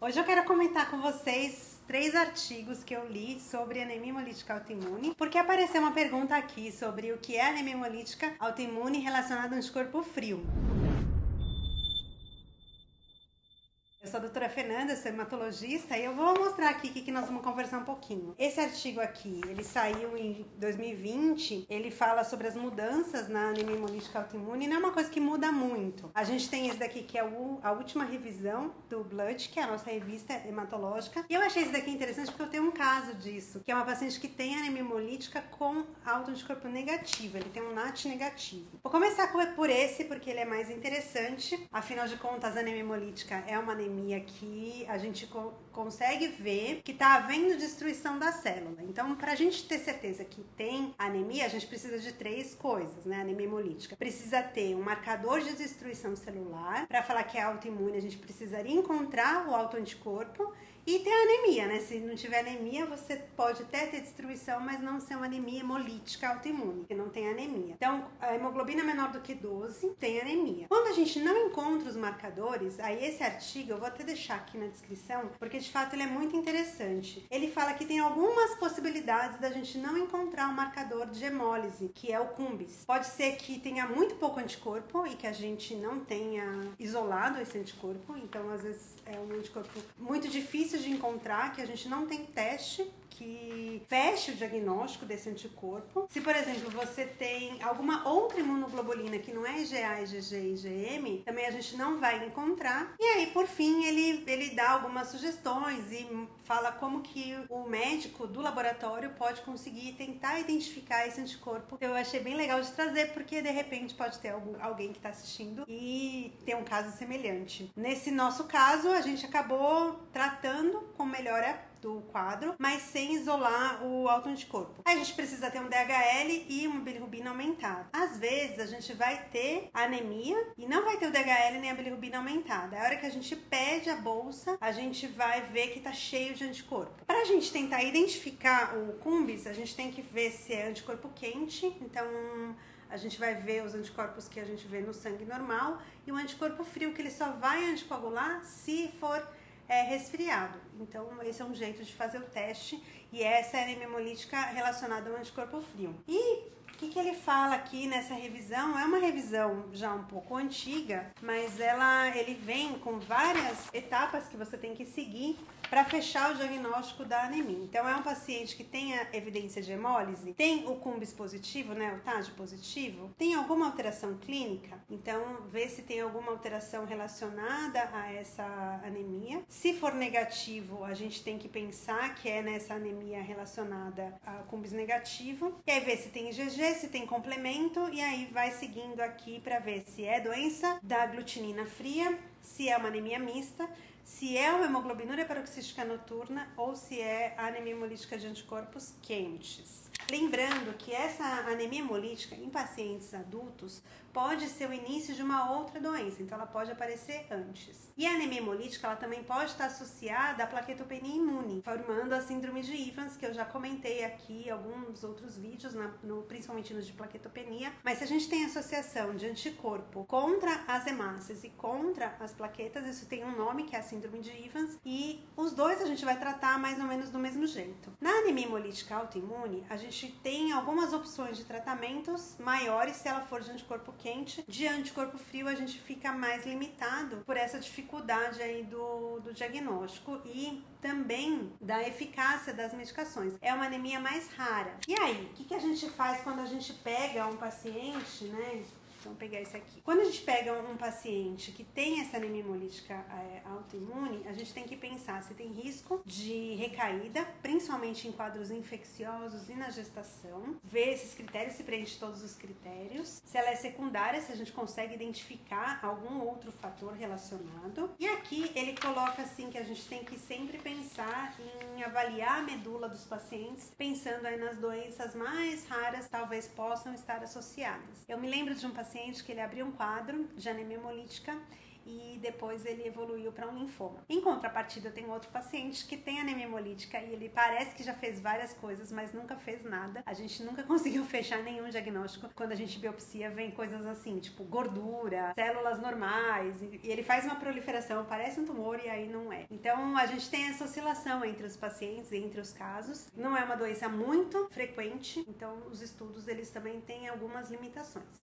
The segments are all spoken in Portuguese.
Hoje eu quero comentar com vocês 3 artigos que eu li sobre anemia hemolítica autoimune, porque apareceu uma pergunta aqui sobre o que é anemia hemolítica autoimune relacionada ao anticorpo frio. Eu sou a doutora Fernanda, sou hematologista e eu vou mostrar aqui o que nós vamos conversar um pouquinho. Esse artigo aqui, ele saiu em 2020, ele fala sobre as mudanças na anemia hemolítica autoimune, e não é uma coisa que muda muito. A gente tem esse daqui que é a última revisão do Blood, que é a nossa revista hematológica, e eu achei esse daqui interessante porque eu tenho um caso disso, que é uma paciente que tem anemia hemolítica com autoanticorpo negativo, ele tem um NAT negativo. Vou começar por esse porque ele é mais interessante, afinal de contas a anemia hemolítica é uma anemia que a gente consegue ver que está havendo destruição da célula. Então, para a gente ter certeza que tem anemia, a gente precisa de 3 coisas, né? Anemia hemolítica. Precisa ter um marcador de destruição celular. Para falar que é autoimune, a gente precisaria encontrar o autoanticorpo e ter anemia, né? Se não tiver anemia, você pode até ter destruição, mas não ser uma anemia hemolítica autoimune, que não tem anemia. Então, a hemoglobina menor do que 12 tem anemia. Quando a gente não encontra os marcadores, aí esse artigo eu vou até deixar aqui na descrição, porque de fato ele é muito interessante. Ele fala que tem algumas possibilidades da gente não encontrar um marcador de hemólise, que é o CUMBIS. Pode ser que tenha muito pouco anticorpo e que a gente não tenha isolado esse anticorpo, então às vezes é um anticorpo muito difícil de encontrar, que a gente não tem teste que feche o diagnóstico desse anticorpo. Se, por exemplo, você tem alguma outra imunoglobulina que não é IgA, IgG e IgM, também a gente não vai encontrar. E aí, por fim, ele dá algumas sugestões e fala como que o médico do laboratório pode conseguir tentar identificar esse anticorpo. Eu achei bem legal de trazer, porque de repente pode ter alguém que está assistindo e ter um caso semelhante. Nesse nosso caso, a gente acabou tratando com melhora do quadro, mas sem isolar o autoanticorpo. Aí a gente precisa ter um DHL e uma bilirrubina aumentada. Às vezes a gente vai ter anemia e não vai ter o DHL nem a bilirrubina aumentada. A hora que a gente pede a bolsa, a gente vai ver que tá cheio de anticorpo. Para a gente tentar identificar o CUMBIS, a gente tem que ver se é anticorpo quente, então a gente vai ver os anticorpos que a gente vê no sangue normal e o anticorpo frio, que ele só vai anticoagular se for resfriado. Então esse é um jeito de fazer o teste e essa é a anemia hemolítica relacionada ao anticorpo frio. E o que ele fala aqui nessa revisão? É uma revisão já um pouco antiga, mas ele vem com várias etapas que você tem que seguir para fechar o diagnóstico da anemia. Então é um paciente que tem a evidência de hemólise, tem o CUMBIS positivo, né, o TAG positivo, tem alguma alteração clínica, então vê se tem alguma alteração relacionada a essa anemia. Se for negativo, a gente tem que pensar que é nessa anemia relacionada a CUMBIS negativo, e aí ver se tem IgG, se tem complemento, e aí vai seguindo aqui para ver se é doença da aglutinina fria, se é uma anemia mista, se é uma hemoglobinúria paroxística noturna ou se é a anemia hemolítica de anticorpos quentes. Lembrando que essa anemia hemolítica em pacientes adultos pode ser o início de uma outra doença, então ela pode aparecer antes. E a anemia hemolítica ela também pode estar associada à plaquetopenia imune, formando a síndrome de Evans, que eu já comentei aqui em alguns outros vídeos, principalmente nos de plaquetopenia. Mas se a gente tem associação de anticorpo contra as hemácias e contra as plaquetas, isso tem um nome que é a síndrome de Evans, e os dois a gente vai tratar mais ou menos do mesmo jeito. Na anemia hemolítica autoimune, a gente tem algumas opções de tratamentos maiores se ela for de anticorpo quente. De anticorpo frio a gente fica mais limitado por essa dificuldade aí do diagnóstico e também da eficácia das medicações. É uma anemia mais rara. E aí, o que a gente faz quando a gente pega um paciente, né? Vamos pegar esse aqui. Quando a gente pega um paciente que tem essa anemia hemolítica autoimune, a gente tem que pensar se tem risco de recaída, principalmente em quadros infecciosos e na gestação. Ver esses critérios, se preenche todos os critérios. Se ela é secundária, se a gente consegue identificar algum outro fator relacionado. E aqui ele coloca assim que a gente tem que sempre pensar em avaliar a medula dos pacientes, pensando aí nas doenças mais raras, talvez possam estar associadas. Eu me lembro de um paciente que ele abriu um quadro de anemia hemolítica e depois ele evoluiu para um linfoma. Em contrapartida, eu tenho outro paciente que tem anemia hemolítica e ele parece que já fez várias coisas, mas nunca fez nada. A gente nunca conseguiu fechar nenhum diagnóstico. Quando a gente biopsia, vem coisas assim, tipo gordura, células normais, e ele faz uma proliferação, parece um tumor e aí não é. Então, a gente tem essa oscilação entre os pacientes, entre os casos. Não é uma doença muito frequente, então os estudos, eles também têm algumas limitações.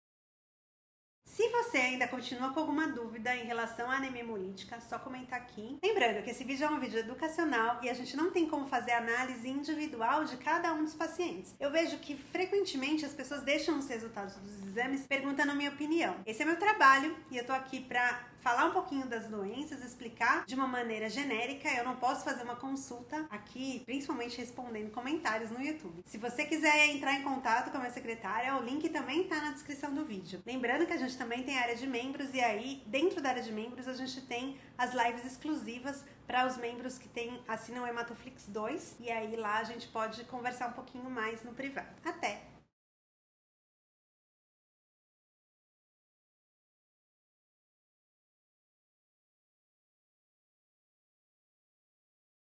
Se você ainda continua com alguma dúvida em relação à anemia hemolítica, só comentar aqui. Lembrando que esse vídeo é um vídeo educacional e a gente não tem como fazer análise individual de cada um dos pacientes. Eu vejo que frequentemente as pessoas deixam os resultados dos exames perguntando a minha opinião. Esse é meu trabalho e eu tô aqui pra falar um pouquinho das doenças, explicar de uma maneira genérica. Eu não posso fazer uma consulta aqui, principalmente respondendo comentários no YouTube. Se você quiser entrar em contato com a minha secretária, o link também tá na descrição do vídeo. Lembrando que a gente também tem área de membros e aí, dentro da área de membros, a gente tem as lives exclusivas para os membros que assinam o Hematoflix 2 e aí lá a gente pode conversar um pouquinho mais no privado. Até!